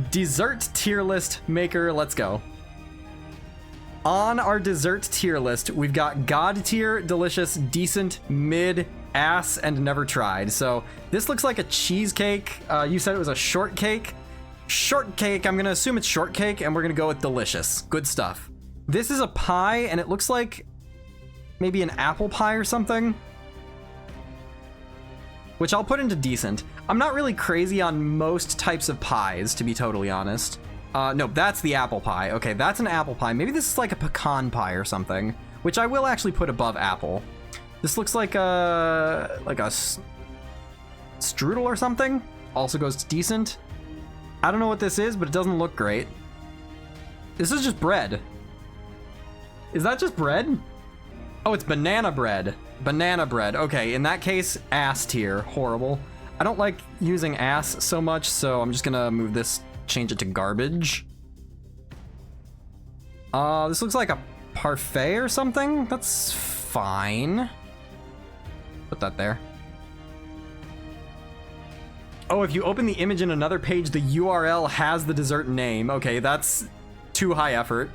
Dessert tier list maker, let's go. On our dessert tier list, we've got God tier, delicious, decent, mid, ass, and never tried. So this looks like a cheesecake. You said it was a shortcake. Shortcake, I'm gonna assume it's shortcake, and we're gonna go with delicious. Good stuff. This is a pie, and it looks like maybe an apple pie or something, which I'll put into decent. I'm not really crazy on most types of pies, to be totally honest. No, that's the apple pie. Okay, that's an apple pie. Maybe this is like a pecan pie or something, which I will actually put above apple. This looks like a strudel or something. Also goes to decent. I don't know what this is, but it doesn't look great. This is just bread. Is that just bread? Oh, it's banana bread. Banana bread. Okay, in that case, ass tier. Horrible. I don't like using ass so much, so I'm just gonna move this, change it to garbage. This looks like a parfait or something. That's fine. Put that there. Oh, if you open the image in another page, the URL has the dessert name. Okay, that's too high effort.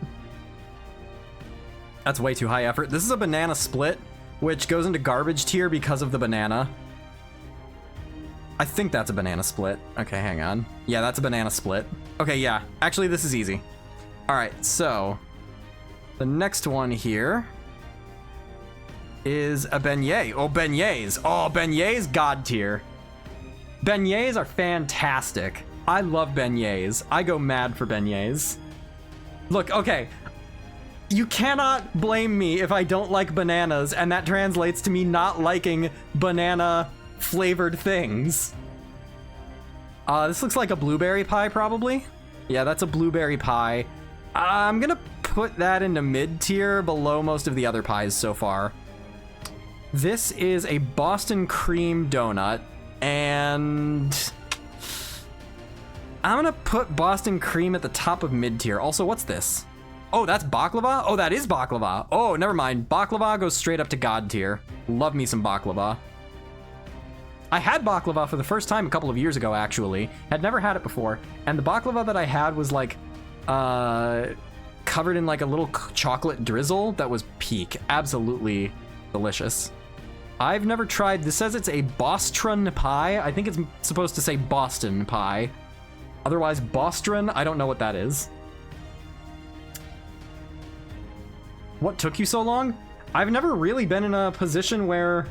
That's way too high effort. This is a banana split, which goes into garbage tier because of the banana. I think that's a banana split. Okay, hang on. Yeah, that's a banana split. Okay, yeah. Actually, this is easy. All right, so the next one here is a beignet. Oh, beignets. Oh, beignets, God tier. Beignets are fantastic. I love beignets. I go mad for beignets. Look, okay. You cannot blame me if I don't like bananas, and that translates to me not liking banana flavored things. This looks like a blueberry pie, probably. Yeah, that's a blueberry pie. I'm gonna put that into mid tier below most of the other pies so far. This is a Boston cream donut, and I'm gonna put Boston cream at the top of mid tier. Also, what's this? Oh, that's baklava? Oh, that is baklava. Oh, never mind. Baklava goes straight up to God tier. Love me some baklava. I had baklava for the first time a couple of years ago, actually. Had never had it before. And the baklava that I had was like, covered in like a little chocolate drizzle that was peak. Absolutely delicious. I've never tried, this says it's a Bostron pie. I think it's supposed to say Boston pie. Otherwise, Bostron, I don't know what that is. What took you so long? I've never really been in a position where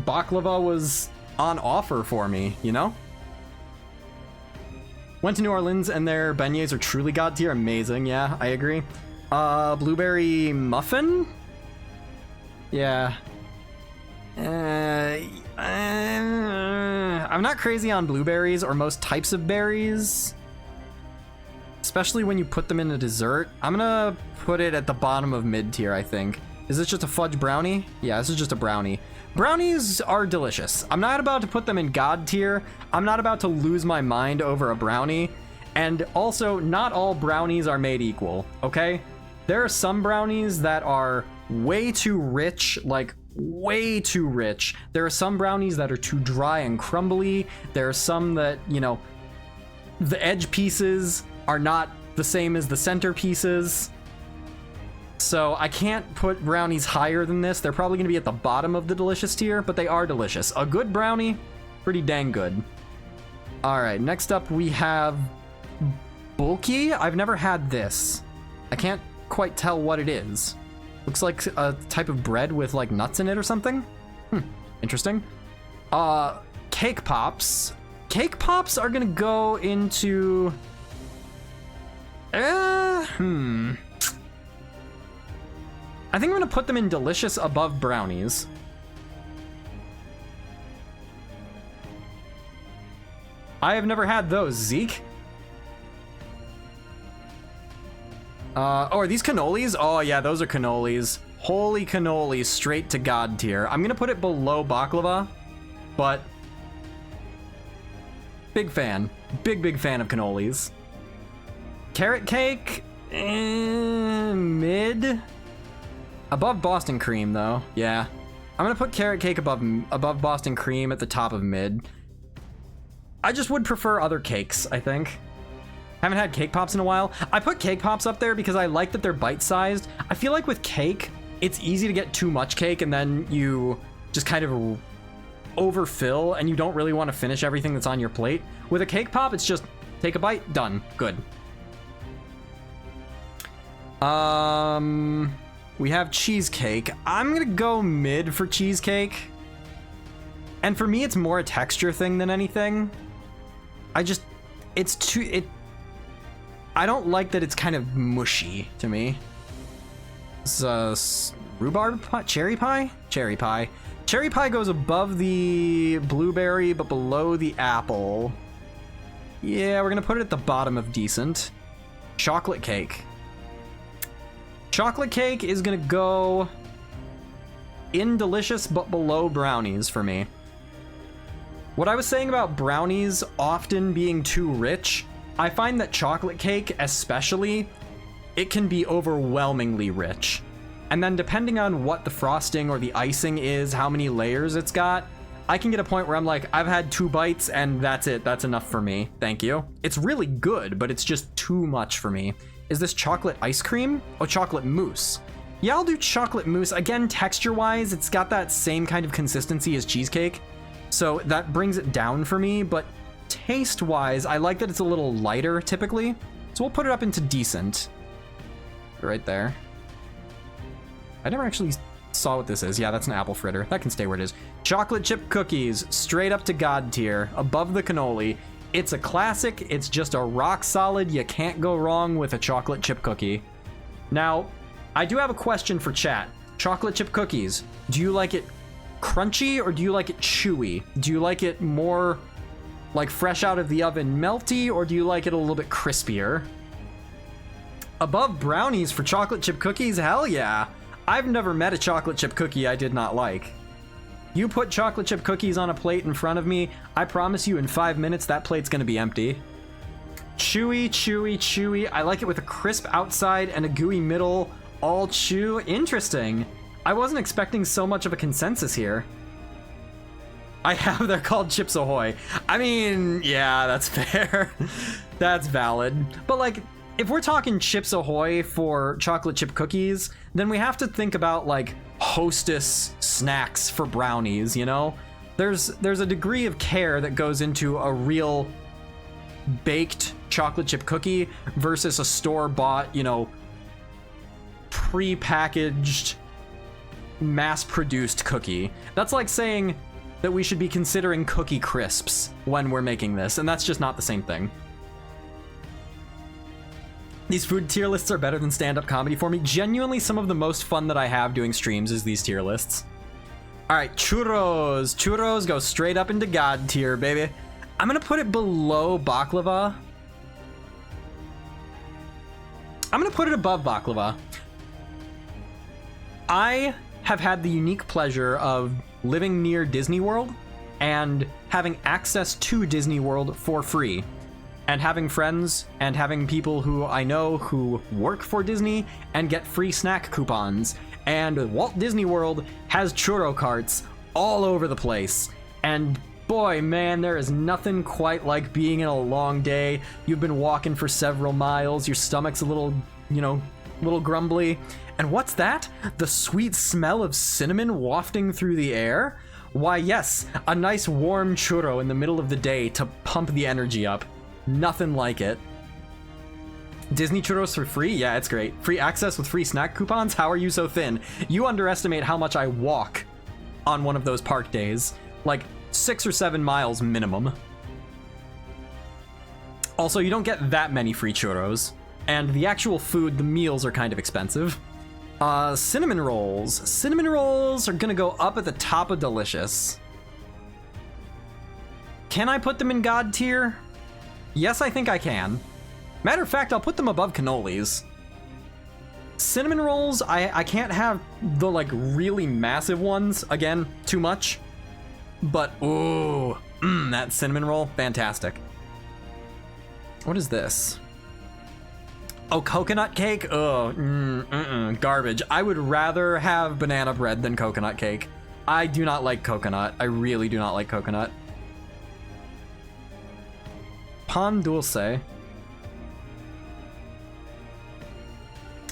baklava was on offer for me, you know? Went to New Orleans and their beignets are truly God tier. Amazing, yeah, I agree. Blueberry muffin? Yeah. I'm not crazy on blueberries or most types of berries, especially when you put them in a dessert. I'm gonna put it at the bottom of mid tier, I think. Is this just a fudge brownie? Yeah, this is just a brownie. Brownies are delicious. I'm not about to put them in God tier. I'm not about to lose my mind over a brownie. And also, not all brownies are made equal, okay? There are some brownies that are way too rich, like way too rich. There are some brownies that are too dry and crumbly. There are some that, you know, the edge pieces are not the same as the center pieces. So I can't put brownies higher than this. They're probably gonna be at the bottom of the delicious tier, but they are delicious. A good brownie, pretty dang good. All right, next up we have bulky. I've never had this. I can't quite tell what it is. Looks like a type of bread with like nuts in it or something. Interesting. Cake pops. Cake pops are gonna go into I think I'm gonna put them in delicious above brownies. I have never had those. Zeke? Oh, are these cannolis? Oh yeah, those are cannolis. Holy cannolis, straight to God tier. I'm gonna put it below baklava, but big fan. Big fan of cannolis. Carrot cake, mid. Above Boston cream though, yeah. I'm gonna put carrot cake above Boston cream at the top of mid. I just would prefer other cakes, I think. Haven't had cake pops in a while. I put cake pops up there because I like that they're bite-sized. I feel like with cake, it's easy to get too much cake and then you just kind of overfill and you don't really want to finish everything that's on your plate. With a cake pop, it's just take a bite, done, good. We have cheesecake. I'm gonna go mid for cheesecake. And for me, it's more a texture thing than anything. I don't like that it's kind of mushy to me. It's rhubarb pie? Cherry pie? Cherry pie. Cherry pie goes above the blueberry, but below the apple. Yeah, we're gonna put it at the bottom of decent. Chocolate cake. Chocolate cake is gonna go in delicious, but below brownies for me. What I was saying about brownies often being too rich, I find that chocolate cake especially, it can be overwhelmingly rich. And then depending on what the frosting or the icing is, how many layers it's got, I can get a point where I'm like, I've had 2 bites and that's it, that's enough for me, thank you. It's really good, but it's just too much for me. Is this chocolate ice cream? Oh, chocolate mousse. Yeah, I'll do chocolate mousse. Again, texture-wise, it's got that same kind of consistency as cheesecake. So that brings it down for me, but taste-wise, I like that it's a little lighter typically. So we'll put it up into decent. Right there. I never actually saw what this is. Yeah, that's an apple fritter. That can stay where it is. Chocolate chip cookies, straight up to God tier, above the cannoli. It's a classic. It's just a rock solid. You can't go wrong with a chocolate chip cookie. Now, I do have a question for chat. Chocolate chip cookies, do you like it crunchy or do you like it chewy? Do you like it more like fresh out of the oven melty or do you like it a little bit crispier? Above brownies for chocolate chip cookies? Hell yeah. I've never met a chocolate chip cookie I did not like. You put chocolate chip cookies on a plate in front of me, I promise you in 5 minutes that plate's gonna be empty. Chewy, chewy, chewy. I like it with a crisp outside and a gooey middle. All chew. Interesting. I wasn't expecting so much of a consensus here. They're called Chips Ahoy. I mean, yeah, that's fair. That's valid. But like, if we're talking Chips Ahoy for chocolate chip cookies, then we have to think about like Hostess snacks for brownies, you know? There's a degree of care that goes into a real baked chocolate chip cookie versus a store-bought, you know, pre-packaged, mass-produced cookie. That's like saying that we should be considering cookie crisps when we're making this, and that's just not the same thing. These food tier lists are better than stand-up comedy for me. Genuinely, some of the most fun that I have doing streams is these tier lists. All right, churros. Churros go straight up into God tier, baby. I'm gonna put it below baklava. I'm gonna put it above baklava. I have had the unique pleasure of living near Disney World and having access to Disney World for free. And having friends and having people who I know who work for Disney and get free snack coupons. And Walt Disney World has churro carts all over the place. And boy, man, there is nothing quite like being in a long day. You've been walking for several miles. Your stomach's a little, you know, little grumbly. And what's that? The sweet smell of cinnamon wafting through the air? Why, yes, a nice warm churro in the middle of the day to pump the energy up. Nothing like it. Disney churros for free? Yeah, it's great. Free access with free snack coupons? How are you so thin? You underestimate how much I walk on one of those park days. Like 6 or 7 miles minimum. Also, you don't get that many free churros. And the actual food, the meals are kind of expensive. Cinnamon rolls. Cinnamon rolls are gonna go up at the top of delicious. Can I put them in God tier? Yes, I think I can. Matter of fact, I'll put them above cannolis. Cinnamon rolls, I can't have the like really massive ones. Again, too much. But, ooh, that cinnamon roll, fantastic. What is this? Oh, coconut cake? Oh, garbage. I would rather have banana bread than coconut cake. I do not like coconut. I really do not like coconut. Pan Dulce. I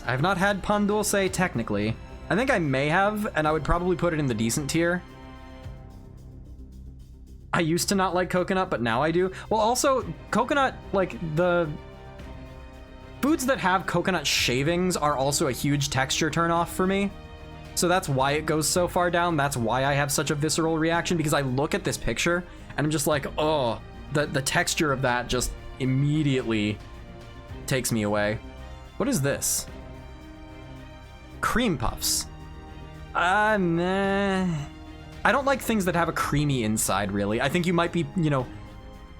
have not had Pan Dulce technically. I think I may have, and I would probably put it in the decent tier. I used to not like coconut, but now I do. Well, also, coconut, like, the foods that have coconut shavings are also a huge texture turnoff for me. So that's why it goes so far down. That's why I have such a visceral reaction, because I look at this picture and I'm just like, oh, the texture of that just immediately takes me away. What is this? Cream puffs. Nah. I don't like things that have a creamy inside, really. I think you might be, you know,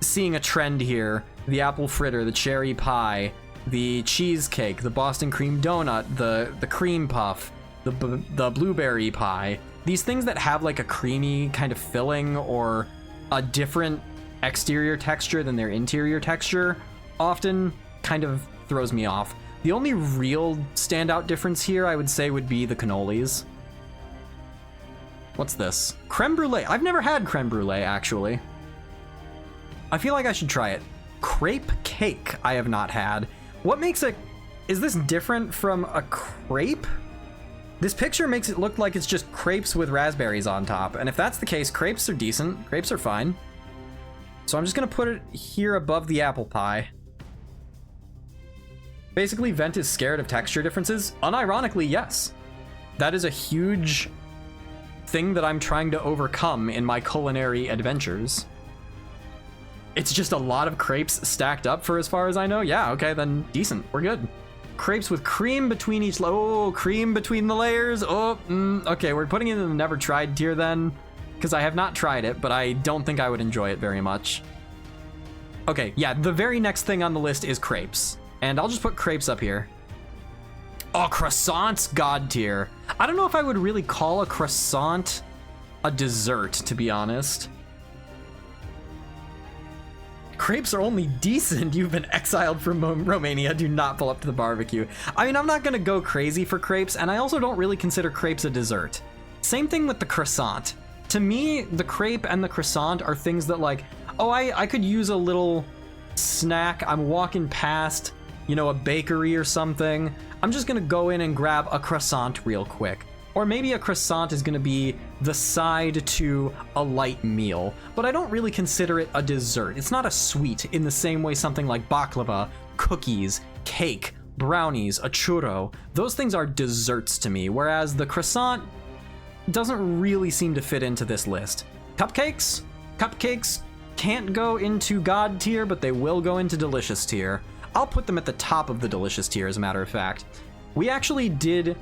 seeing a trend here. The apple fritter, the cherry pie, the cheesecake, the Boston cream donut, the cream puff, the blueberry pie. These things that have like a creamy kind of filling or a different exterior texture than their interior texture often kind of throws me off. The only real standout difference here, I would say, would be the cannolis. What's this? Creme brulee. I've never had creme brulee, actually. I feel like I should try it. Crepe cake I have not had. What makes it... Is this different from a crepe? This picture makes it look like it's just crepes with raspberries on top. And if that's the case, crepes are decent. Crepes are fine. So I'm just going to put it here above the apple pie. Basically, Vent is scared of texture differences. Unironically, yes. That is a huge thing that I'm trying to overcome in my culinary adventures. It's just a lot of crepes stacked up for as far as I know. Yeah, okay, then decent. We're good. Crepes with cream between each... Oh, cream between the layers. Oh, okay, we're putting it in the never tried tier then, because I have not tried it, but I don't think I would enjoy it very much. Okay, yeah, the very next thing on the list is crepes. And I'll just put crepes up here. Oh, croissants, god tier. I don't know if I would really call a croissant a dessert, to be honest. Crepes are only decent. You've been exiled from Romania. Do not pull up to the barbecue. I mean, I'm not gonna go crazy for crepes, and I also don't really consider crepes a dessert. Same thing with the croissant. To me, the crepe and the croissant are things that, like, oh, I could use a little snack. I'm walking past, you know, a bakery or something. I'm just gonna go in and grab a croissant real quick. Or maybe a croissant is gonna be the side to a light meal, but I don't really consider it a dessert. It's not a sweet in the same way something like baklava, cookies, cake, brownies, a churro, those things are desserts to me, whereas the croissant doesn't really seem to fit into this list. Cupcakes? Cupcakes can't go into God tier, but they will go into delicious tier. I'll put them at the top of the delicious tier, as a matter of fact. We actually did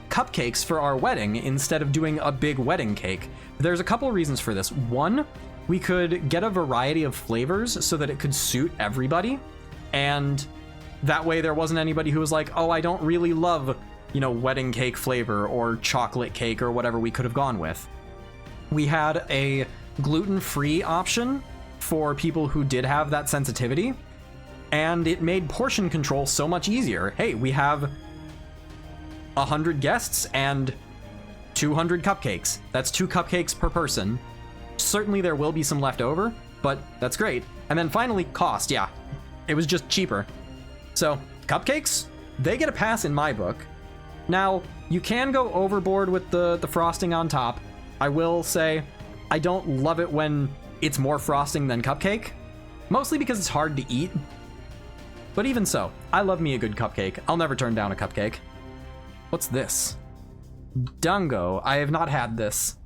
cupcakes for our wedding instead of doing a big wedding cake. There's a couple reasons for this. One, we could get a variety of flavors so that it could suit everybody, and that way there wasn't anybody who was like, oh, I don't really love, you know, wedding cake flavor or chocolate cake or whatever we could have gone with. We had a gluten-free option for people who did have that sensitivity, and it made portion control so much easier. Hey, we have 100 guests and 200 cupcakes. That's 2 cupcakes per person. Certainly there will be some left over, but that's great. And then finally, cost. Yeah, it was just cheaper. So cupcakes, they get a pass in my book. Now, you can go overboard with the frosting on top. I will say, I don't love it when it's more frosting than cupcake, mostly because it's hard to eat. But even so, I love me a good cupcake. I'll never turn down a cupcake. What's this? Dango. I have not had this.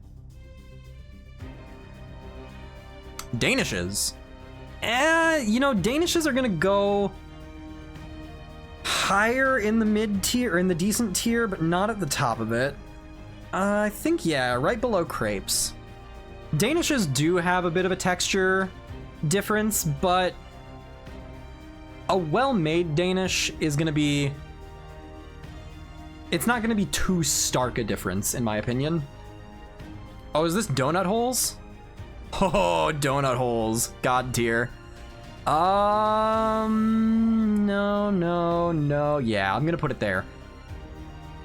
Danishes. You know, Danishes are gonna go higher in the mid tier, or in the decent tier, but not at the top of it. I think, yeah, right below crepes. Danishes do have a bit of a texture difference, but a well-made Danish is gonna be... It's not gonna be too stark a difference, in my opinion. Oh, is this donut holes? Oh, donut holes. God tier. No. Yeah, I'm gonna put it there.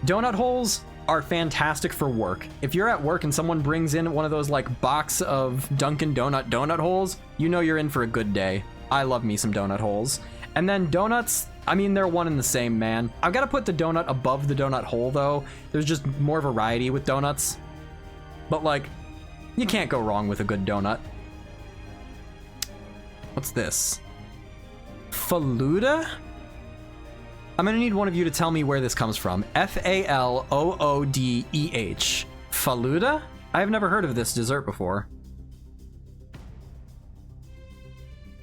Donut holes are fantastic for work. If you're at work and someone brings in one of those like box of Dunkin' donut holes, you know you're in for a good day. I love me some donut holes. And then donuts, I mean, they're one and the same, man. I've got to put the donut above the donut hole, though. There's just more variety with donuts. But, like, you can't go wrong with a good donut. What's this? Faluda? I'm gonna need one of you to tell me where this comes from. F-A-L-O-O-D-E-H. Faluda? I have never heard of this dessert before.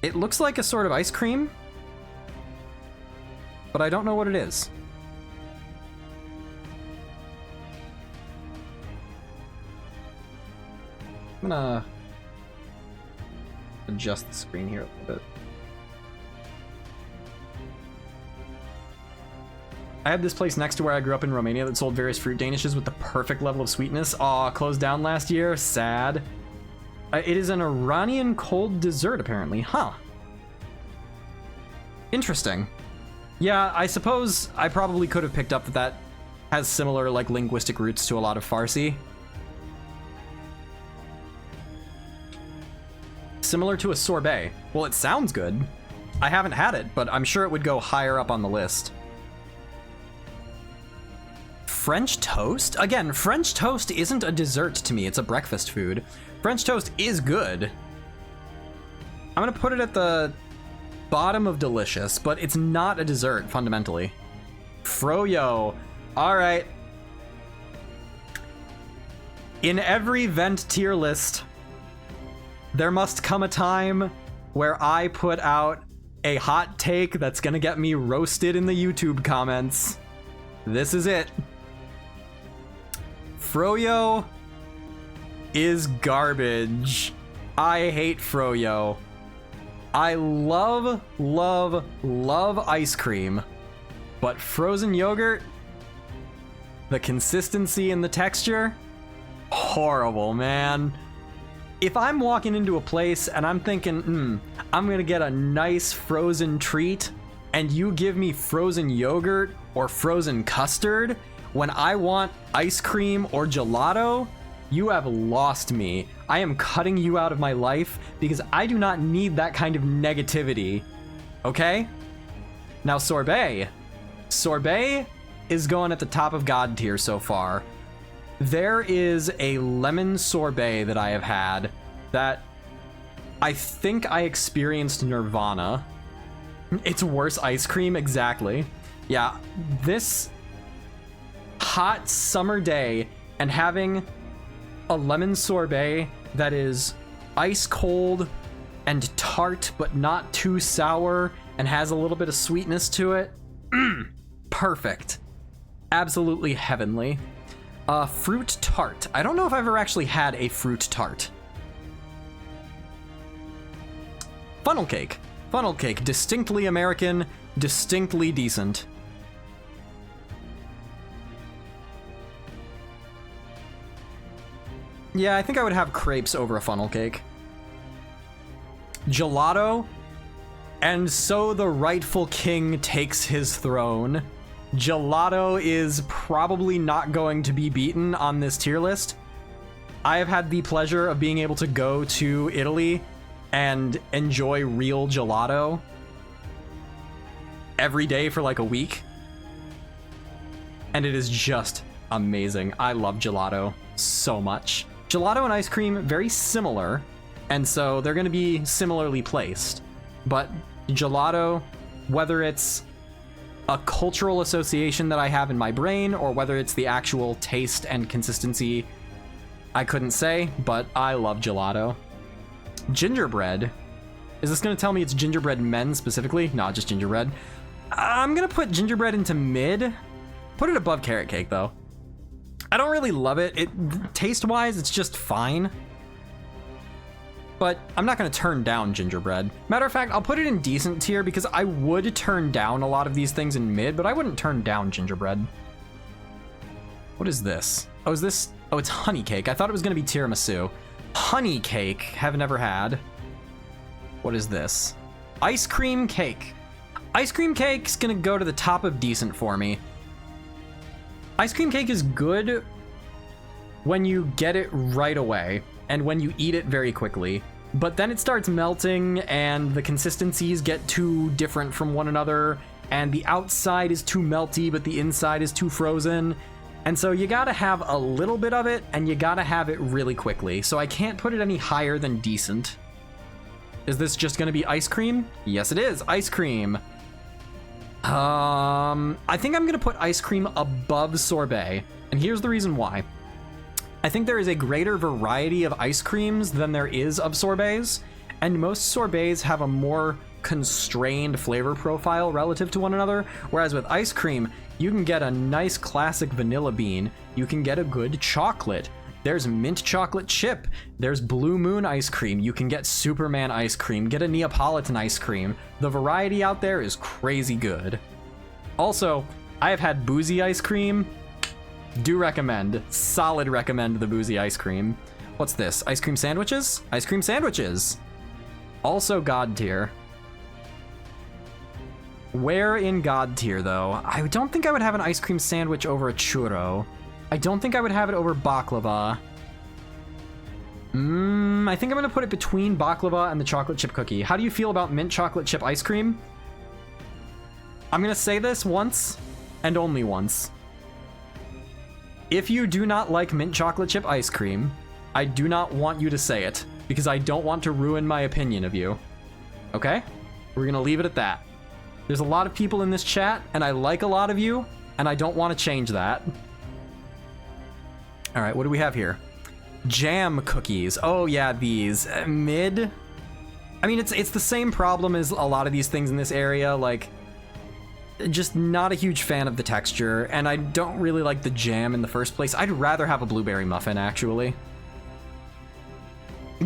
It looks like a sort of ice cream, but I don't know what it is. I'm gonna adjust the screen here a little bit. I had this place next to where I grew up in Romania that sold various fruit danishes with the perfect level of sweetness. Aw, closed down last year. Sad. It is an Iranian cold dessert, apparently. Huh. Interesting. Yeah, I suppose I probably could have picked up that that has similar, like, linguistic roots to a lot of Farsi. Similar to a sorbet. Well, it sounds good. I haven't had it, but I'm sure it would go higher up on the list. French toast? Again, French toast isn't a dessert to me, it's a breakfast food. French toast is good. I'm gonna put it at the bottom of delicious, but it's not a dessert, fundamentally. Froyo. Alright. In every vent tier list, there must come a time where I put out a hot take that's gonna get me roasted in the YouTube comments. This is it. Froyo is garbage. I hate Froyo. I love, love, love ice cream, but frozen yogurt, the consistency and the texture, horrible, man. If I'm walking into a place and I'm thinking, I'm gonna get a nice frozen treat, and you give me frozen yogurt or frozen custard, when I want ice cream or gelato, you have lost me. I am cutting you out of my life because I do not need that kind of negativity. Okay? Now sorbet. Sorbet is going at the top of God tier so far. There is a lemon sorbet that I have had that I think I experienced Nirvana. It's worse ice cream, exactly. Yeah, this hot summer day and having a lemon sorbet that is ice cold and tart but not too sour and has a little bit of sweetness to it. Perfect. Absolutely heavenly. Fruit tart. I don't know if I've ever actually had a fruit tart. Funnel cake. Funnel cake. Distinctly American, distinctly decent. Yeah, I think I would have crepes over a funnel cake. Gelato. And so the rightful king takes his throne. Gelato is probably not going to be beaten on this tier list. I have had the pleasure of being able to go to Italy and enjoy real gelato every day for like a week. And it is just amazing. I love gelato so much. Gelato and ice cream, very similar, and so they're going to be similarly placed. But gelato, whether it's a cultural association that I have in my brain or whether it's the actual taste and consistency, I couldn't say, but I love gelato. Gingerbread. Is this going to tell me it's gingerbread men specifically? No, just gingerbread. I'm going to put gingerbread into mid. Put it above carrot cake, though. I don't really love it. Taste-wise, it's just fine. But I'm not going to turn down gingerbread. Matter of fact, I'll put it in decent tier because I would turn down a lot of these things in mid, but I wouldn't turn down gingerbread. What is this? Oh, is this... Oh, it's honey cake. I thought it was going to be tiramisu. Honey cake. Have never had. What is this? Ice cream cake. Ice cream cake's going to go to the top of decent for me. Ice cream cake is good when you get it right away and when you eat it very quickly. But then it starts melting and the consistencies get too different from one another, and the outside is too melty but the inside is too frozen. And so you gotta have a little bit of it, and you gotta have it really quickly. So I can't put it any higher than decent. Is this just gonna be ice cream? Yes, it is, ice cream. I think I'm gonna put ice cream above sorbet, and here's the reason why. I think there is a greater variety of ice creams than there is of sorbets, and most sorbets have a more constrained flavor profile relative to one another, whereas with ice cream, you can get a nice classic vanilla bean, you can get a good chocolate, there's mint chocolate chip, there's Blue Moon ice cream, you can get Superman ice cream, get a Neapolitan ice cream. The variety out there is crazy good. Also, I have had boozy ice cream. Do recommend, solid recommend the boozy ice cream. What's this? Ice cream sandwiches? Ice cream sandwiches. Also God tier. Where in God tier though? I don't think I would have an ice cream sandwich over a churro. I don't think I would have it over baklava. I think I'm gonna put it between baklava and the chocolate chip cookie. How do you feel about mint chocolate chip ice cream? I'm gonna say this once and only once. If you do not like mint chocolate chip ice cream, I do not want you to say it, because I don't want to ruin my opinion of you. Okay? We're gonna leave it at that. There's a lot of people in this chat, and I like a lot of you, and I don't want to change that. All right, what do we have here? Jam cookies. Oh yeah, these. Mid? I mean, it's the same problem as a lot of these things in this area, like, just not a huge fan of the texture, and I don't really like the jam in the first place. I'd rather have a blueberry muffin, actually.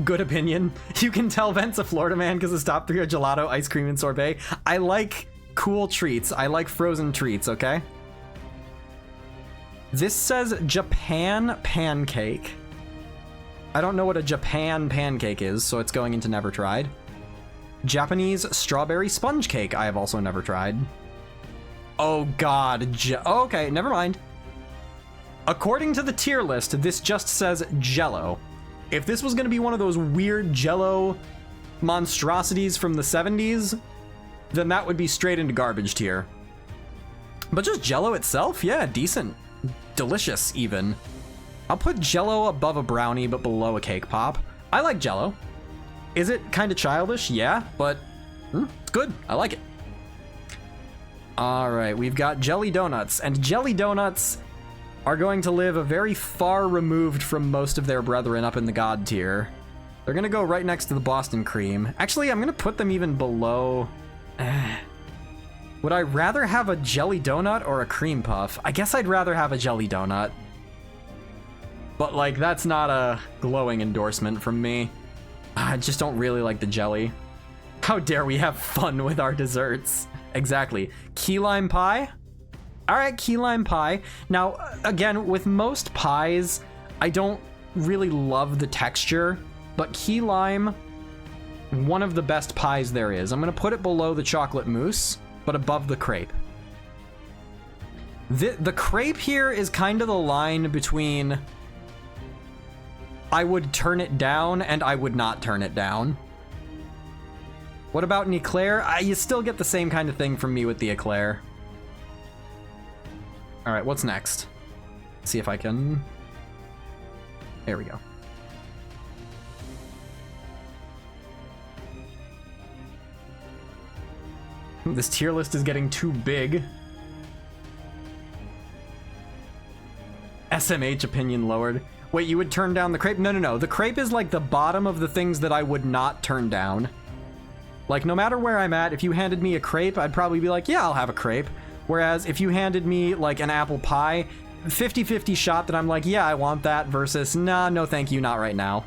Good opinion. You can tell Vent's a Florida man because his top 3 are gelato, ice cream, and sorbet. I like cool treats. I like frozen treats, okay? This says Japan pancake. I don't know what a Japan pancake is, so it's going into never tried. Japanese strawberry sponge cake, I have also never tried. Oh god, okay, never mind. According to the tier list, this just says Jello. If this was gonna be one of those weird Jello monstrosities from the 70s, then that would be straight into garbage tier. But just Jello itself, yeah, decent. Delicious, even. I'll put Jello above a brownie, but below a cake pop. I like Jello. Is it kind of childish? Yeah, but it's good. I like it. All right, we've got jelly donuts, and jelly donuts are going to live a very far removed from most of their brethren up in the God tier. They're gonna go right next to the Boston cream. Actually, I'm gonna put them even below. Would I rather have a jelly donut or a cream puff? I guess I'd rather have a jelly donut. But like, that's not a glowing endorsement from me. I just don't really like the jelly. How dare we have fun with our desserts? Exactly. Key lime pie? All right, key lime pie. Now, again, with most pies, I don't really love the texture, but key lime, one of the best pies there is. I'm gonna put it below the chocolate mousse, but above the crepe. The crepe here is kind of the line between I would turn it down and I would not turn it down. What about an eclair? You still get the same kind of thing from me with the eclair. All right, what's next? See if I can... There we go. This tier list is getting too big. SMH opinion lowered. Wait, you would turn down the crepe? No. The crepe is like the bottom of the things that I would not turn down. Like, no matter where I'm at, if you handed me a crepe, I'd probably be like, yeah, I'll have a crepe. Whereas if you handed me like an apple pie, 50-50 shot that I'm like, yeah, I want that, versus, nah, no thank you, not right now.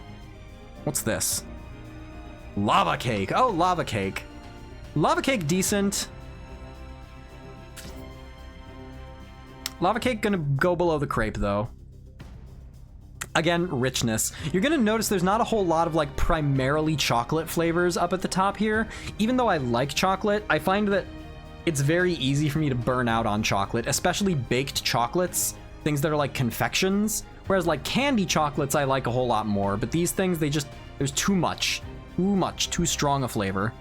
What's this? Lava cake. Oh, lava cake. Lava cake decent. Lava cake gonna go below the crepe though. Again, richness. You're gonna notice there's not a whole lot of like primarily chocolate flavors up at the top here. Even though I like chocolate, I find that it's very easy for me to burn out on chocolate, especially baked chocolates, things that are like confections. Whereas like candy chocolates I like a whole lot more, but these things, there's too much. much, too strong a flavor.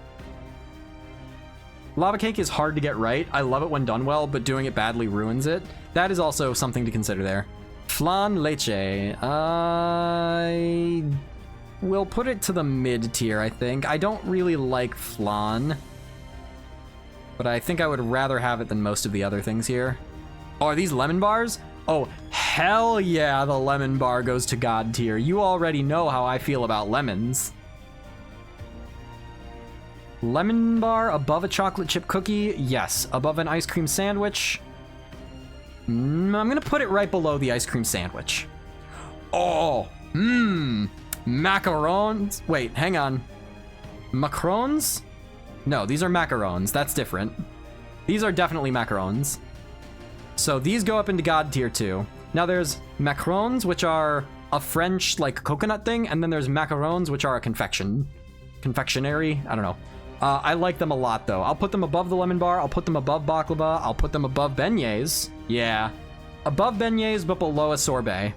Lava cake is hard to get right. I love it when done well, but doing it badly ruins it. That is also something to consider there. Flan leche. I will put it to the mid tier, I think. I don't really like flan, but I think I would rather have it than most of the other things here. Oh, are these lemon bars? Oh, hell yeah, the lemon bar goes to God tier. You already know how I feel about lemons. Lemon bar above a chocolate chip cookie? Yes. Above an ice cream sandwich? I'm gonna put it right below the ice cream sandwich. Oh, macarons. Wait, hang on. Macarons? No, these are macarons. That's different. These are definitely macarons. So these go up into God tier too. Now there's macarons, which are a French like coconut thing, and then there's macarons, which are a confectionery. I don't know. I like them a lot though. I'll put them above the lemon bar. I'll put them above baklava. I'll put them above beignets. Yeah, above beignets, but below a sorbet.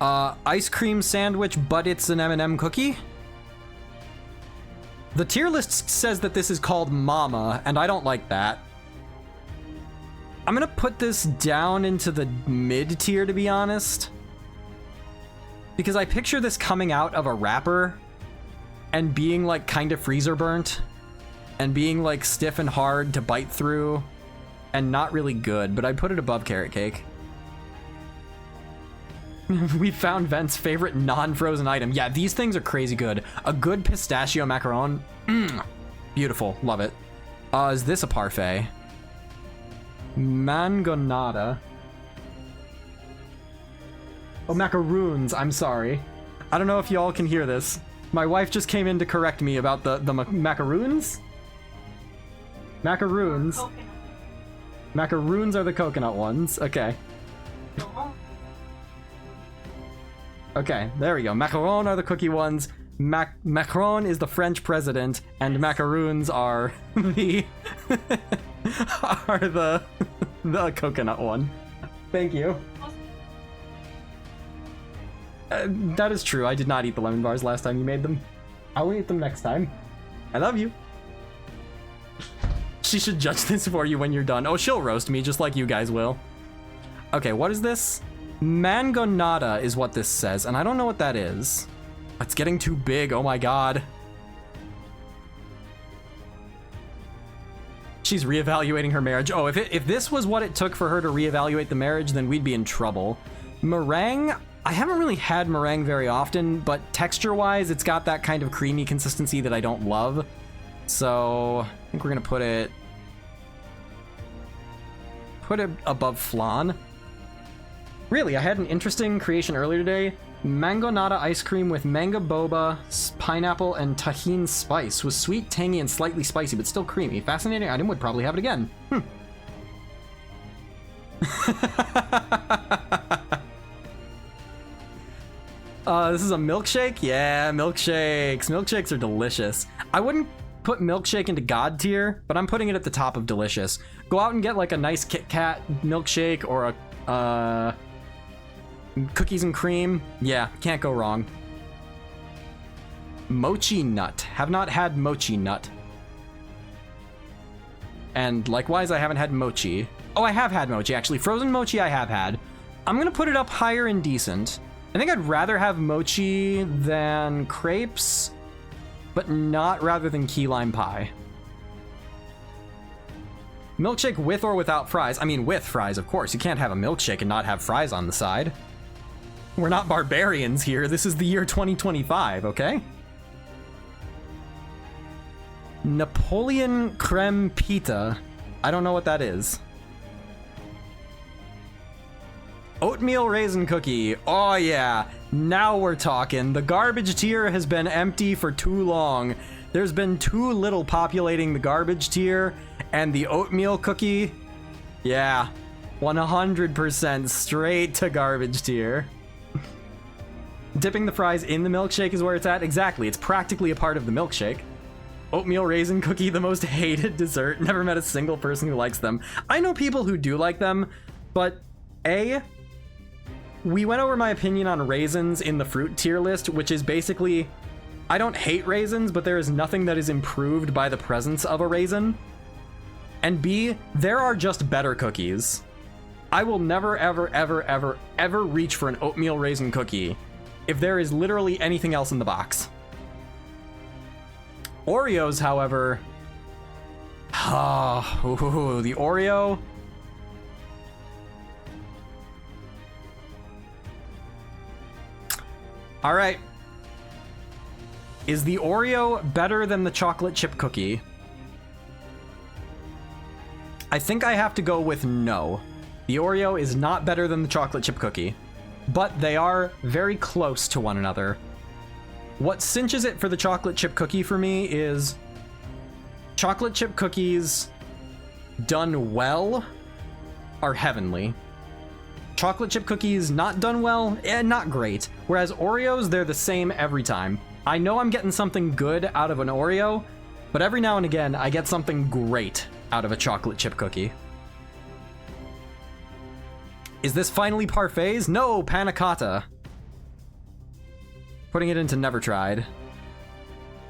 Ice cream sandwich, but it's an M&M cookie. The tier list says that this is called Mama, and I don't like that. I'm gonna put this down into the mid tier, to be honest, because I picture this coming out of a wrapper and being like kind of freezer burnt and being like stiff and hard to bite through and not really good, but I put it above carrot cake. We found Vent's favorite non-frozen item. Yeah, these things are crazy good. A good pistachio macaron. Beautiful. Love it. Is this a parfait? Mangonada. Oh, macaroons. I'm sorry. I don't know if y'all can hear this. My wife just came in to correct me about the macaroons. Macaroons. Macaroons are the coconut ones. Okay. Okay, there we go. Macaron are the cookie ones. Macron is the French president, and macaroons are the the coconut one. Thank you. That is true. I did not eat the lemon bars last time you made them. I will eat them next time. I love you. She should judge this for you when you're done. Oh, she'll roast me just like you guys will. Okay, what is this? Mangonada is what this says, and I don't know what that is. It's getting too big, oh my god. She's reevaluating her marriage. Oh, if this was what it took for her to reevaluate the marriage, then we'd be in trouble. Meringue? I haven't really had meringue very often, but texture-wise, it's got that kind of creamy consistency that I don't love. So, I think we're gonna put it above flan. Really, I had an interesting creation earlier today. Mangonada ice cream with mango boba, pineapple, and tahini spice. Was sweet, tangy, and slightly spicy, but still creamy. Fascinating item, would probably have it again. This is a milkshake? Yeah, milkshakes. Milkshakes are delicious. I wouldn't put milkshake into God tier, but I'm putting it at the top of delicious. Go out and get like a nice Kit Kat milkshake or a cookies and cream. Yeah, can't go wrong. Mochi nut. Have not had mochi nut. And likewise, I haven't had mochi. Oh, I have had mochi, actually. Frozen mochi I have had. I'm gonna put it up higher in decent. I think I'd rather have mochi than crepes, but not rather than key lime pie. Milkshake with or without fries? I mean, with fries, of course. You can't have a milkshake and not have fries on the side. We're not barbarians here. This is the year 2025, okay? Napoleon creme pita. I don't know what that is. Oatmeal raisin cookie. Oh yeah, now we're talking. The garbage tier has been empty for too long. There's been too little populating the garbage tier, and the oatmeal cookie, yeah, 100% straight to garbage tier. Dipping the fries in the milkshake is where it's at. Exactly, it's practically a part of the milkshake. Oatmeal raisin cookie, the most hated dessert. Never met a single person who likes them. I know people who do like them, but A, we went over my opinion on raisins in the fruit tier list, which is basically, I don't hate raisins, but there is nothing that is improved by the presence of a raisin. And B, there are just better cookies. I will never, ever, ever, ever, ever reach for an oatmeal raisin cookie if there is literally anything else in the box. Oreos, however, the Oreo. All right. Is the Oreo better than the chocolate chip cookie? I think I have to go with no. The Oreo is not better than the chocolate chip cookie, but they are very close to one another. What cinches it for the chocolate chip cookie for me is chocolate chip cookies done well are heavenly. Chocolate chip cookies not done well, not great. Whereas Oreos, they're the same every time. I know I'm getting something good out of an Oreo, but every now and again, I get something great out of a chocolate chip cookie. Is this finally parfaits? No, panna cotta. Putting it into never tried.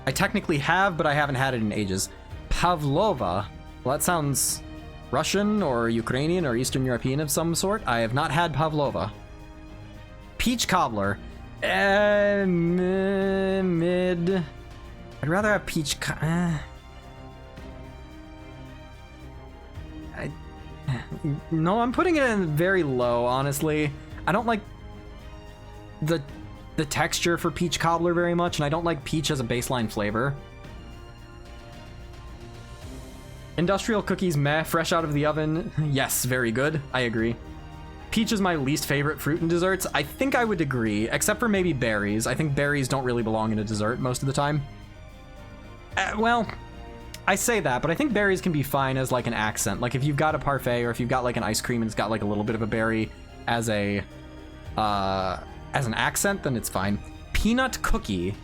I technically have, but I haven't had it in ages. Pavlova. Well, that sounds Russian or Ukrainian or Eastern European of some sort. I have not had pavlova. Peach cobbler. Mid. I'd rather have peach. No, I'm putting it in very low, honestly. I don't like the texture for peach cobbler very much, and I don't like peach as a baseline flavor. Industrial cookies, meh. Fresh out of the oven, yes, very good. I agree. Peach is my least favorite fruit in desserts. I think I would agree, except for maybe berries. I think berries don't really belong in a dessert most of the time. Well, I say that, but I think berries can be fine as like an accent. Like if you've got a parfait or if you've got like an ice cream and it's got like a little bit of a berry as a as an accent, then it's fine. Peanut cookie.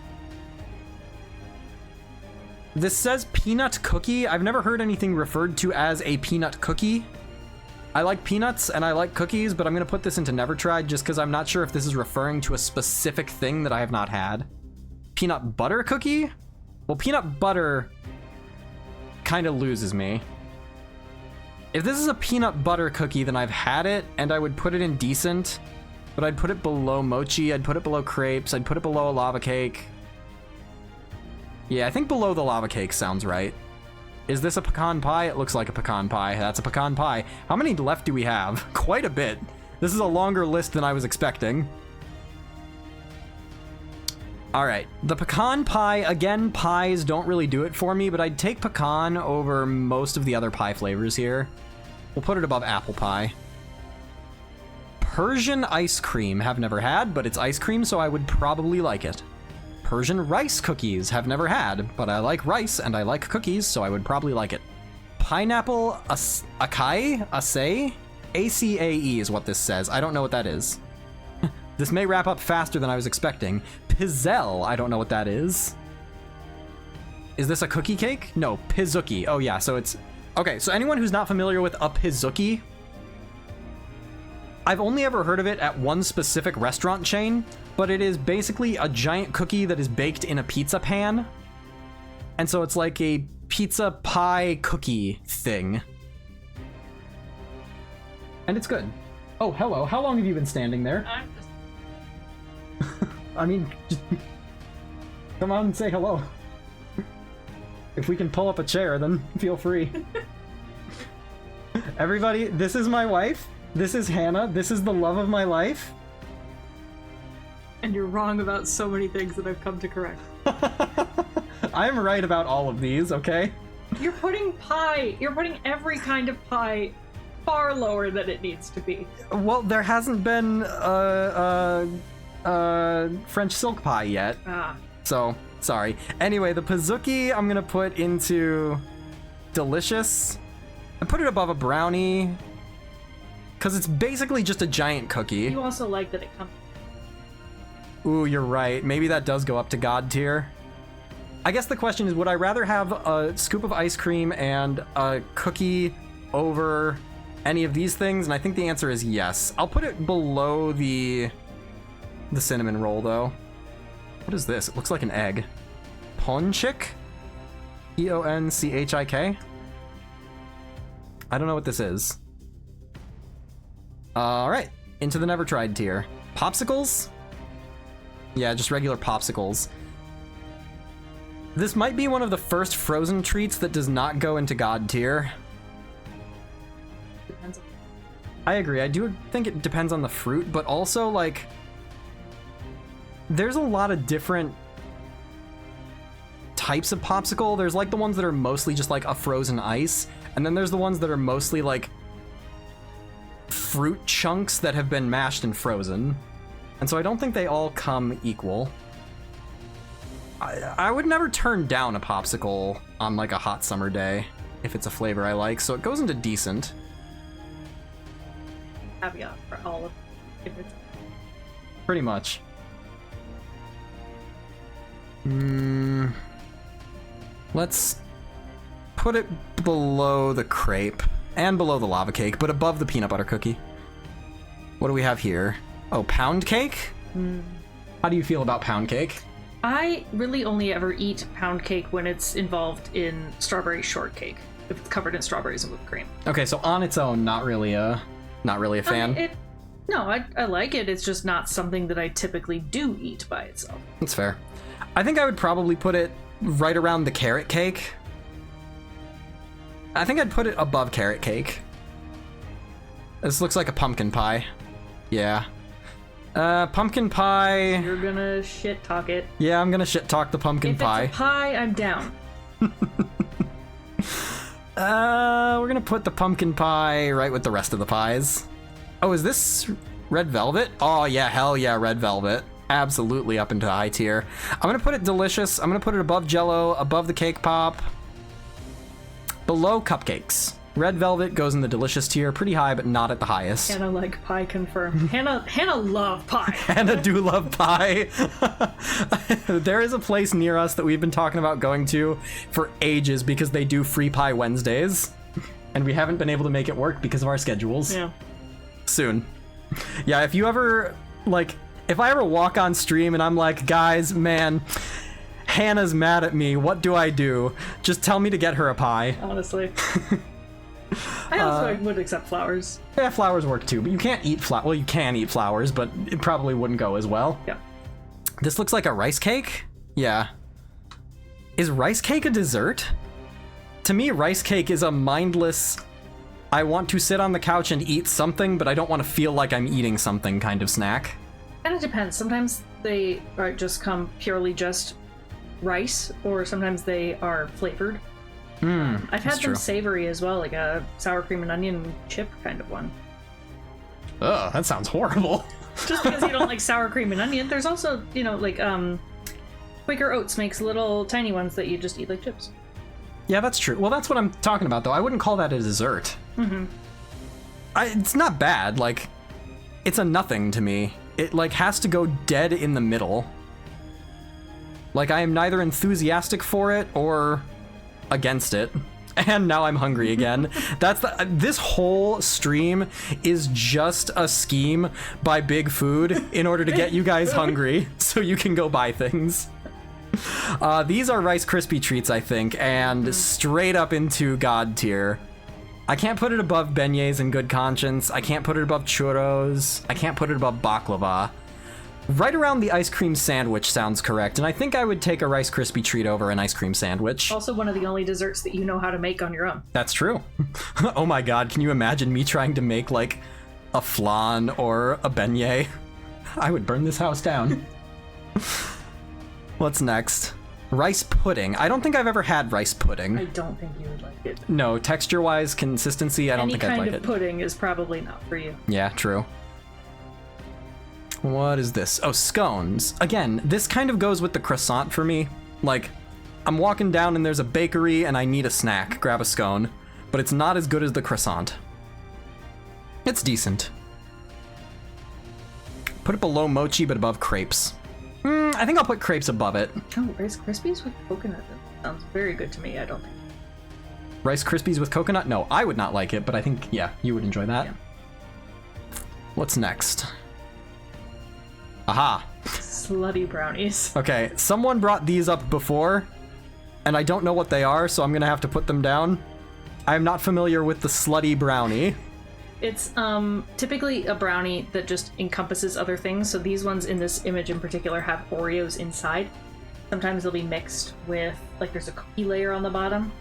This says peanut cookie. I've never heard anything referred to as a peanut cookie. I like peanuts and I like cookies, but I'm gonna put this into never tried just because I'm not sure if this is referring to a specific thing that I have not had. Peanut butter cookie? Well, peanut butter kind of loses me. If this is a peanut butter cookie, then I've had it and I would put it in decent, but I'd put it below mochi, I'd put it below crepes, I'd put it below a lava cake. Yeah, I think below the lava cake sounds right. Is this a pecan pie? It looks like a pecan pie. That's a pecan pie. How many left do we have? Quite a bit. This is a longer list than I was expecting. All right, the pecan pie, again, pies don't really do it for me, but I'd take pecan over most of the other pie flavors here. We'll put it above apple pie. Persian ice cream, have never had, but it's ice cream, so I would probably like it. Persian rice cookies, have never had, but I like rice and I like cookies, so I would probably like it. Pineapple acai? Acai? ACAE is what this says. I don't know what that is. This may wrap up faster than I was expecting. Pizzelle, I don't know what that is. Is this a cookie cake? No, pizookie. Oh yeah, so it's... Okay, so anyone who's not familiar with a pizookie, I've only ever heard of it at one specific restaurant chain, but it is basically a giant cookie that is baked in a pizza pan. And so it's like a pizza pie cookie thing. And it's good. Oh, hello. How long have you been standing there? I'm just... I mean, just come on and say hello. If we can pull up a chair, then feel free. Everybody, this is my wife. This is Hannah. This is the love of my life. And you're wrong about so many things that I've come to correct. I'm right about all of these, okay? You're putting every kind of pie far lower than it needs to be. Well, there hasn't been French silk pie yet. So, sorry. Anyway, the pizookie I'm gonna put into delicious. I put it above a brownie because it's basically just a giant cookie. You also like that it comes... Ooh, you're right. Maybe that does go up to God tier. I guess the question is, would I rather have a scoop of ice cream and a cookie over any of these things? And I think the answer is yes. I'll put it below the cinnamon roll, though. What is this? It looks like an egg. Ponchik? Ponchik? I don't know what this is. Alright, into the never tried tier. Popsicles? Yeah, just regular popsicles. This might be one of the first frozen treats that does not go into God tier. Depends on- I agree, I do think it depends on the fruit, but also, like, there's a lot of different types of popsicle. There's like the ones that are mostly just like a frozen ice, and then there's the ones that are mostly like fruit chunks that have been mashed and frozen. And so I don't think they all come equal. I would never turn down a popsicle on like a hot summer day if it's a flavor I like, so it goes into decent. Caveat for all of if it's Pretty much. Let's put it below the crepe and below the lava cake, but above the peanut butter cookie. What do we have here? Oh, pound cake? How do you feel about pound cake? I really only ever eat pound cake when it's involved in strawberry shortcake. If it's covered in strawberries and whipped cream. Okay, so on its own, not really a fan. I like it. It's just not something that I typically do eat by itself. That's fair. I think I would probably put it right around the carrot cake. I think I'd put it above carrot cake. This looks like a pumpkin pie. Yeah. Pumpkin pie. You're gonna shit talk it. Yeah, I'm gonna shit talk the pumpkin pie. If it's a pie, I'm down. We're gonna put the pumpkin pie right with the rest of the pies. Oh, is this red velvet? Oh yeah, hell yeah, red velvet. Absolutely up into high tier. I'm gonna put it delicious. I'm gonna put it above Jell-O, above the cake pop, below cupcakes. Red velvet goes in the delicious tier, pretty high, but not at the highest. Hannah like pie confirmed. Hannah love pie. Hannah do love pie. There is a place near us that we've been talking about going to for ages because they do free pie Wednesdays, and we haven't been able to make it work because of our schedules. Yeah. Soon. Yeah, if you ever, like, if I ever walk on stream and I'm like, guys, man, Hannah's mad at me, what do I do? Just tell me to get her a pie. Honestly. I also would accept flowers. Yeah, flowers work too, but you can't eat well, you can eat flowers, but it probably wouldn't go as well. Yeah. This looks like a rice cake? Yeah. Is rice cake a dessert? To me, rice cake is a mindless, I want to sit on the couch and eat something, but I don't want to feel like I'm eating something kind of snack. And it depends. Sometimes they are just come purely just rice, or sometimes they are flavored. I've had them savory as well, like a sour cream and onion chip kind of one. Ugh, that sounds horrible. Just because you don't like sour cream and onion, there's also, like Quaker Oats makes little tiny ones that you just eat like chips. Yeah, that's true. Well, that's what I'm talking about, though. I wouldn't call that a dessert. It's not bad. Like, it's a nothing to me. It, like, has to go dead in the middle. Like, I am neither enthusiastic for it or against it. And now I'm hungry again. This whole stream is just a scheme by Big Food in order to get you guys hungry so you can go buy things. These are Rice Krispie treats, I think, and straight up into God tier. I can't put it above beignets in good conscience. I can't put it above churros. I can't put it above baklava. Right around the ice cream sandwich sounds correct, and I think I would take a Rice Krispie treat over an ice cream sandwich. Also one of the only desserts that you know how to make on your own. That's true. Oh my god, can you imagine me trying to make, like, a flan or a beignet? I would burn this house down. What's next? Rice pudding. I don't think I've ever had rice pudding. I don't think you would like it. No, texture-wise, consistency, I don't think I'd like it. Any kind of pudding is probably not for you. Yeah, true. What is this? Oh, scones. Again, this kind of goes with the croissant for me. Like, I'm walking down and there's a bakery and I need a snack. Grab a scone. But it's not as good as the croissant. It's decent. Put it below mochi, but above crepes. I think I'll put crepes above it. Oh, Rice Krispies with coconut. That sounds very good to me, I don't think. Rice Krispies with coconut? No, I would not like it, but I think, yeah, you would enjoy that. Yeah. What's next? Aha. Slutty brownies. Okay, someone brought these up before, and I don't know what they are, so I'm gonna have to put them down. I am not familiar with the slutty brownie. It's typically a brownie that just encompasses other things. So these ones in this image in particular have Oreos inside. Sometimes they'll be mixed with, like, there's a cookie layer on the bottom.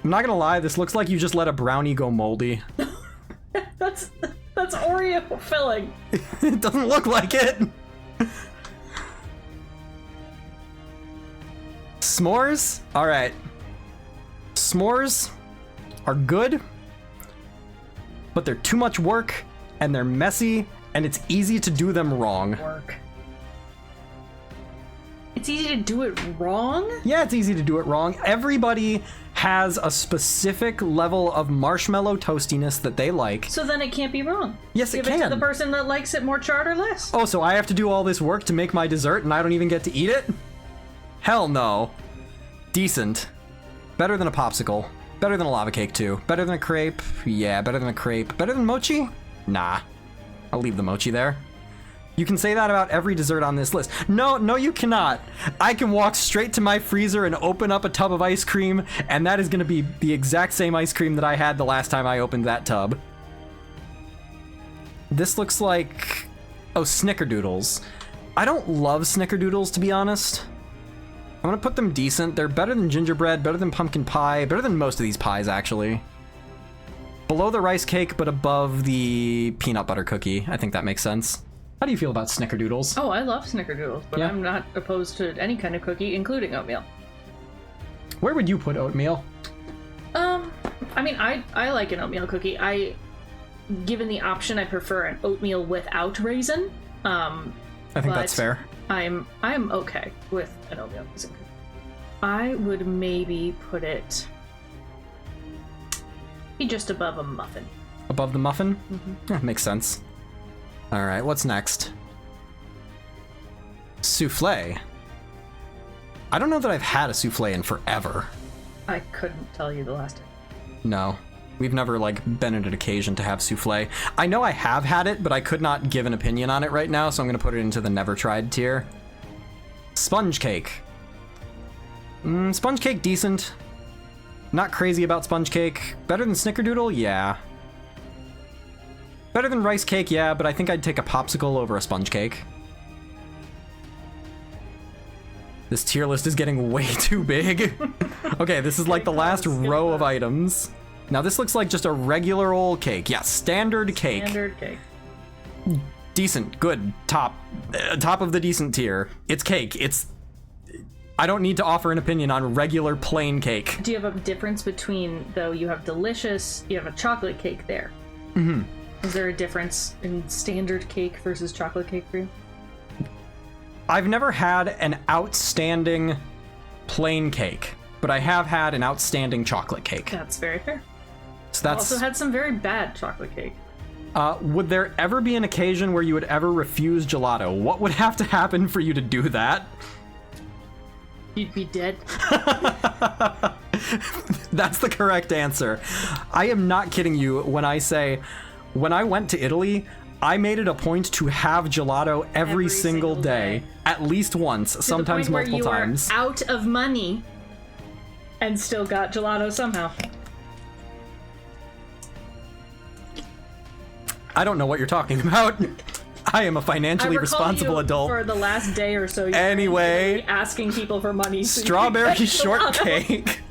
I'm not gonna lie, this looks like you just let a brownie go moldy. That's Oreo filling. It doesn't look like it. S'mores? Alright. S'mores are good, but they're too much work, and they're messy, and it's easy to do them wrong. Work. It's easy to do it wrong? Yeah, it's easy to do it wrong. Everybody has a specific level of marshmallow toastiness that they like. So then it can't be wrong. Yes, it Give can. it to the person that likes it more charred or less. Oh, so I have to do all this work to make my dessert and I don't even get to eat it? Hell no. Decent. Better than a popsicle. Better than a lava cake too. Better than a crepe? Yeah, better than a crepe. Better than mochi? Nah. I'll leave the mochi there. You can say that about every dessert on this list. No, you cannot. I can walk straight to my freezer and open up a tub of ice cream, and that is going to be the exact same ice cream that I had the last time I opened that tub. This looks like... oh, Snickerdoodles. I don't love Snickerdoodles, to be honest. I'm going to put them decent. They're better than gingerbread, better than pumpkin pie, better than most of these pies, actually. Below the rice cake, but above the peanut butter cookie. I think that makes sense. How do you feel about Snickerdoodles? Oh, I love Snickerdoodles, but Yeah. I'm not opposed to any kind of cookie, including oatmeal. Where would you put oatmeal? I mean, I like an oatmeal cookie. Given the option, I prefer an oatmeal without raisin. I think that's fair. I'm okay with an oatmeal raisin cookie. I would maybe put it just above a muffin. Above the muffin? Yeah, makes sense. All right, what's next? Souffle. I don't know that I've had a souffle in forever. I couldn't tell you the last time. No. We've never, like, been at an occasion to have souffle. I know I have had it, but I could not give an opinion on it right now, so I'm going to put it into the never tried tier. Sponge cake. Sponge cake, decent. Not crazy about sponge cake. Better than Snickerdoodle? Yeah. Better than rice cake, yeah, but I think I'd take a popsicle over a sponge cake. This tier list is getting way too big. Okay, this is like the last row of items. Now this looks like just a regular old cake. Yeah, standard cake. Standard cake. Decent, good, top of the decent tier. It's cake. I don't need to offer an opinion on regular plain cake. Do you have a difference between, though, you have delicious, you have a chocolate cake there? Mm-hmm. Is there a difference in standard cake versus chocolate cake for you? I've never had an outstanding plain cake, but I have had an outstanding chocolate cake. That's very fair. So that's... Also had some very bad chocolate cake. Would there ever be an occasion where you would ever refuse gelato? What would have to happen for you to do that? You'd be dead. That's the correct answer. I am not kidding you when I say, when I went to Italy, I made it a point to have gelato every single day. At least once, sometimes multiple times. You were out of money and still got gelato somehow. I don't know what you're talking about. I am a financially responsible adult. For the last day or so, you anyway, were asking people for money. So strawberry shortcake.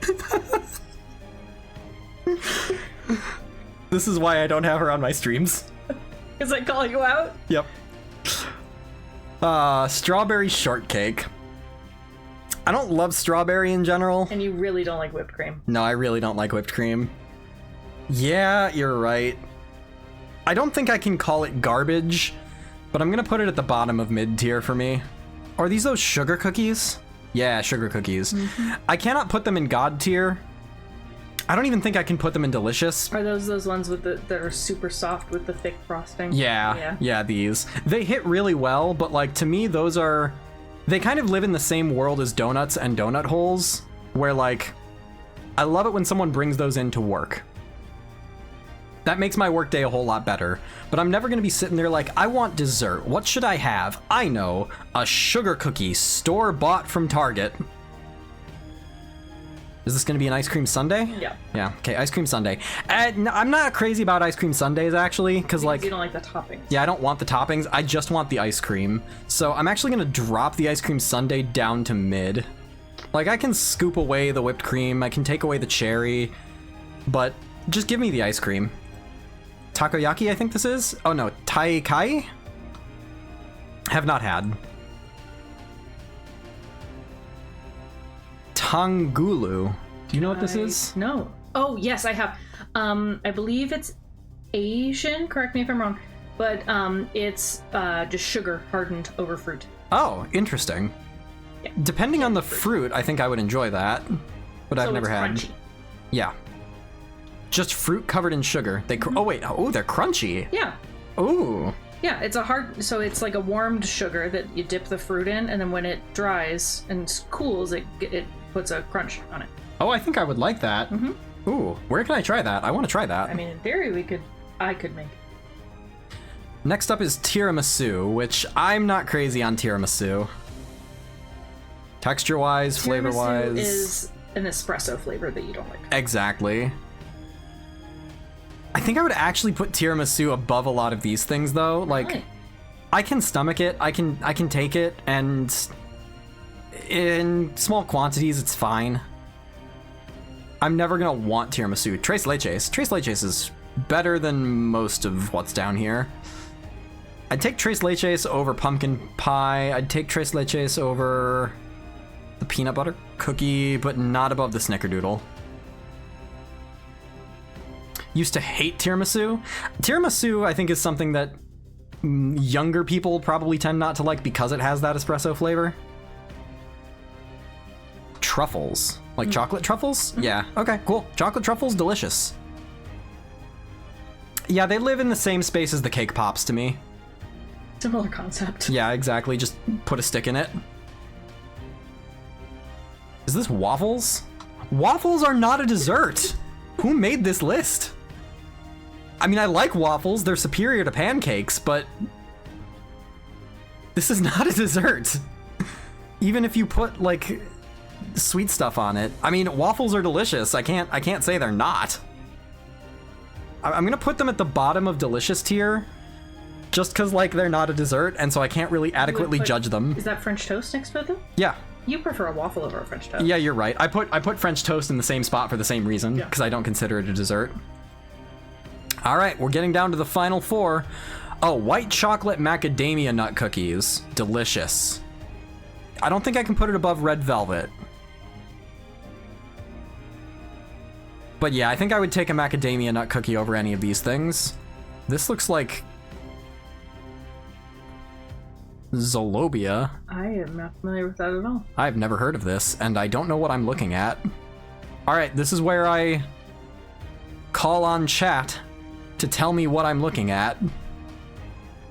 This is why I don't have her on my streams. Because I call you out? Yep. Strawberry shortcake. I don't love strawberry in general. And you really don't like whipped cream. No, I really don't like whipped cream. Yeah, you're right. I don't think I can call it garbage, but I'm gonna put it at the bottom of mid-tier for me. Are these those sugar cookies? Yeah, sugar cookies. Mm-hmm. I cannot put them in God tier. I don't even think I can put them in delicious. Are those ones with that are super soft with the thick frosting? Yeah, these. They hit really well, but like to me those are, they kind of live in the same world as donuts and donut holes, where like I love it when someone brings those into work. That makes my workday a whole lot better. But I'm never going to be sitting there like, I want dessert. What should I have? I know, a sugar cookie store-bought from Target. Is this going to be an ice cream sundae? Yeah. Yeah, okay, ice cream sundae. And I'm not crazy about ice cream sundaes, actually, because, like... You don't like the toppings. Yeah, I don't want the toppings. I just want the ice cream. So I'm actually going to drop the ice cream sundae down to mid. Like, I can scoop away the whipped cream. I can take away the cherry. But just give me the ice cream. Takoyaki, I think this is? Oh, no. Taikai? Have not had. Tangulu. Do you know what this is? No. Oh, yes, I have. I believe it's Asian. Correct me if I'm wrong. But it's just sugar hardened over fruit. Oh, interesting. Yeah. Depending on the fruit, I think I would enjoy that. But I've never had. Crunchy. Yeah. Just fruit covered in sugar. They oh wait, oh they're crunchy. Yeah. Ooh. Yeah, it's a hard, so it's like a warmed sugar that you dip the fruit in, and then when it dries and cools, it puts a crunch on it. Oh, I think I would like that. Ooh, where can I try that? I want to try that. I mean, in theory, I could make. Next up is tiramisu, which I'm not crazy on tiramisu. Texture-wise, flavor-wise. Tiramisu is an espresso flavor that you don't like. Exactly. I think I would actually put tiramisu above a lot of these things, though. Like, Really? I can stomach it. I can take it, and in small quantities, it's fine. I'm never gonna want tiramisu. Tres leches. Tres leches is better than most of what's down here. I'd take tres leches over pumpkin pie. I'd take tres leches over the peanut butter cookie, but not above the snickerdoodle. Used to hate tiramisu. Tiramisu, I think, is something that younger people probably tend not to like because it has that espresso flavor. Truffles. Like chocolate truffles? Yeah, okay, cool. Chocolate truffles, delicious. Yeah, they live in the same space as the cake pops to me. Similar concept. Yeah, exactly. Just put a stick in it. Is this waffles? Waffles are not a dessert. Who made this list? I mean, I like waffles. They're superior to pancakes, but this is not a dessert. Even if you put, like, sweet stuff on it. I mean, waffles are delicious. I can't say they're not. I'm gonna put them at the bottom of delicious tier just because, like, they're not a dessert, and so I can't really adequately judge them. Is that French toast next to it, though? Yeah. You prefer a waffle over a French toast. Yeah, you're right. I put French toast in the same spot for the same reason, because I don't consider it a dessert. All right, we're getting down to the final four. Oh, white chocolate macadamia nut cookies. Delicious. I don't think I can put it above red velvet. But yeah, I think I would take a macadamia nut cookie over any of these things. This looks like Zolobia. I am not familiar with that at all. I've never heard of this, and I don't know what I'm looking at. All right, this is where I call on chat to tell me what I'm looking at.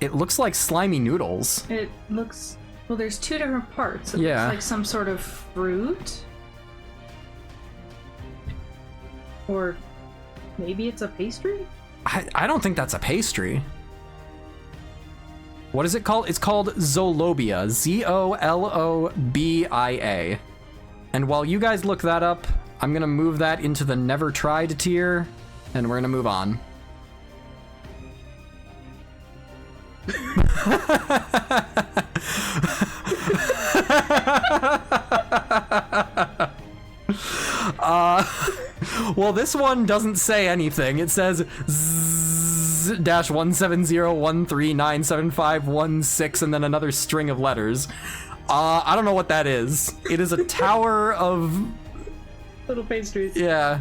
It looks like slimy noodles. It looks... Well, there's two different parts. It Yeah. looks like some sort of fruit. Or maybe it's a pastry? I don't think that's a pastry. What is it called? It's called Zolobia. Zolobia. And while you guys look that up, I'm gonna move that into the never tried tier, and we're gonna move on. Well, this one doesn't say anything. It says Z-170139751 and then another string of letters. I don't know what that is. It is a tower of... Little pastries. Yeah.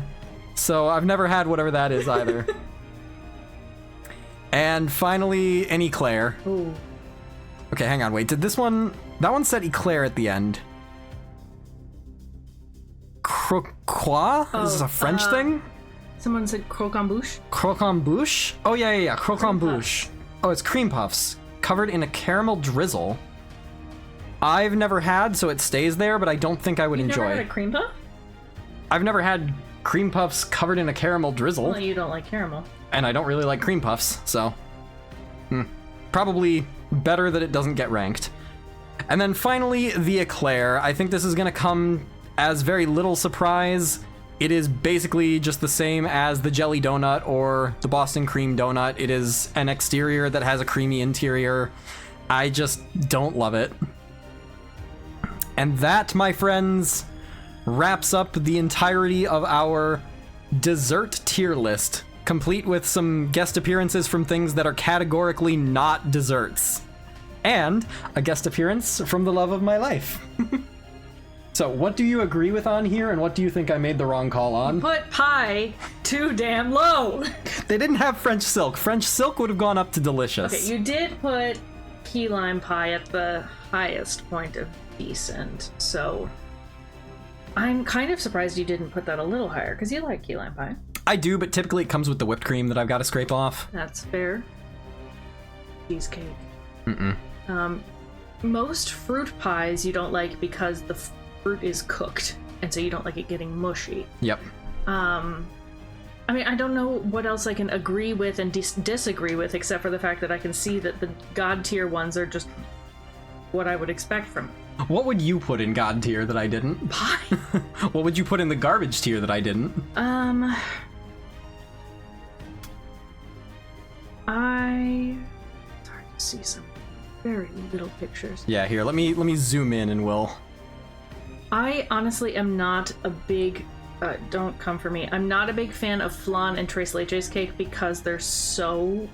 So I've never had whatever that is either. And finally, an eclair. Ooh. Okay, hang on, wait. Did this one... That one said eclair at the end. Croquois? Is this a French thing? Someone said croquembouche. Croquembouche? Oh, yeah. Croquembouche. Oh, it's cream puffs. Covered in a caramel drizzle. I've never had, so it stays there, but I don't think I would enjoy Never it. had a cream puff? I've never had cream puffs covered in a caramel drizzle. Well, you don't like caramel. And I don't really like cream puffs, so probably better that it doesn't get ranked. And then finally, the eclair. I think this is gonna come as very little surprise. It is basically just the same as the jelly donut or the Boston cream donut. It is an exterior that has a creamy interior. I just don't love it. And that, my friends, wraps up the entirety of our dessert tier list, complete with some guest appearances from things that are categorically not desserts. And a guest appearance from the love of my life. So what do you agree with on here, and what do you think I made the wrong call on? Put pie too damn low. They didn't have French silk. French silk would have gone up to delicious. Okay, you did put key lime pie at the highest point of decent, so I'm kind of surprised you didn't put that a little higher, because you like key lime pie. I do, but typically it comes with the whipped cream that I've got to scrape off. That's fair. Cheesecake. Most fruit pies you don't like because the fruit is cooked, and so you don't like it getting mushy. Yep. I mean, I don't know what else I can agree with and disagree with, except for the fact that I can see that the God tier ones are just what I would expect from it. What would you put in God tier that I didn't? Pie? What would you put in the garbage tier that I didn't? It's hard to see some very little pictures. Yeah, here, let me zoom in and we'll... I honestly am not a big, don't come for me, I'm not a big fan of flan and tres leches cake because they're so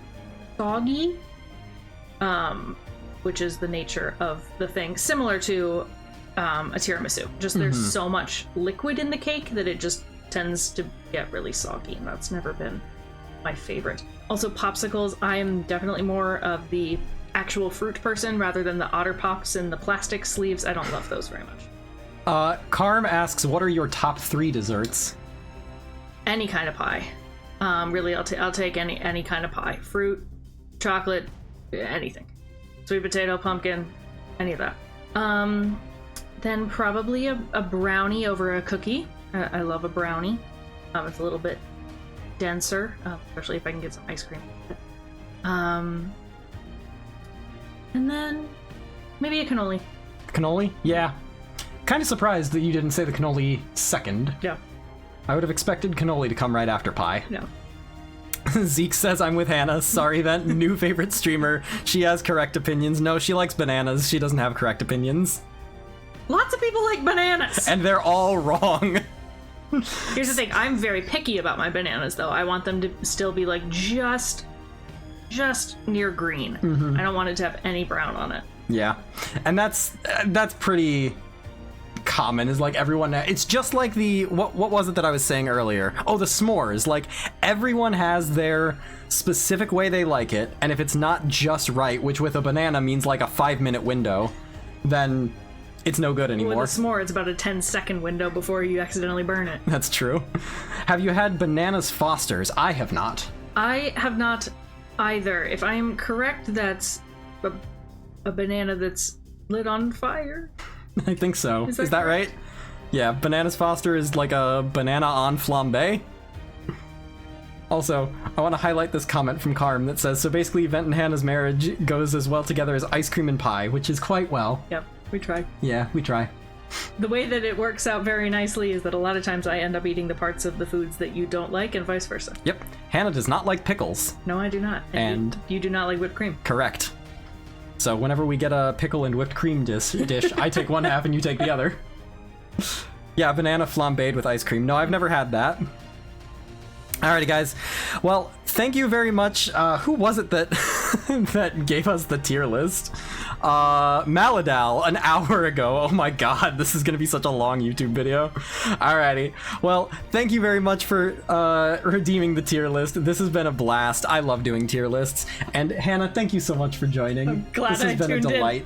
soggy, which is the nature of the thing. Similar to a tiramisu. Just there's so much liquid in the cake that it just tends to get really soggy, and that's never been my favorite. Also, popsicles, I am definitely more of the actual fruit person rather than the Otter Pops and the plastic sleeves. I don't love those very much. Carm asks, what are your top 3 desserts? Any kind of pie. Really, I'll take any kind of pie. Fruit, chocolate, anything. Sweet potato, pumpkin, any of that. Then probably a brownie over a cookie. I love a brownie. It's a little bit denser, especially if I can get some ice cream. And then maybe a cannoli. Cannoli? Yeah. Kind of surprised that you didn't say the cannoli second. Yeah. I would have expected cannoli to come right after pie. No. Zeke says, I'm with Hannah. Sorry, that new favorite streamer. She has correct opinions. No, she likes bananas. She doesn't have correct opinions. Lots of people like bananas! And they're all wrong. Here's the thing, I'm very picky about my bananas, though. I want them to still be, like, just near green. I don't want it to have any brown on it. Yeah. And that's pretty common, is like everyone, it's just like the what was it that I was saying earlier? Oh, the s'mores. Like everyone has their specific way they like it, and if it's not just right, which with a banana means like a 5-minute window, then it's no good anymore. With a s'more, it's about a 10-second window before you accidentally burn it. That's true. Have you had Bananas Fosters? I have not. I have not either. If I am correct, that's a banana that's lit on fire. I think so. Is that right? Yeah, Bananas Foster is like a banana on flambe. Also, I want to highlight this comment from Carm that says, so basically Vent and Hannah's marriage goes as well together as ice cream and pie, which is quite well. Yep, we try. Yeah, we try. The way that it works out very nicely is that a lot of times I end up eating the parts of the foods that you don't like and vice versa. Yep. Hannah does not like pickles. No, I do not. And you do not like whipped cream. Correct. So whenever we get a pickle and whipped cream dish, I take one half and you take the other. Yeah, banana flambéed with ice cream. No, I've never had that. Alrighty, guys. Well, thank you very much. Who was it that that gave us the tier list? Maladal, an hour ago. Oh my god, this is gonna be such a long YouTube video. Alrighty. Well, thank you very much for redeeming the tier list. This has been a blast. I love doing tier lists. And Hannah, thank you so much for joining. I'm glad this has been a delight.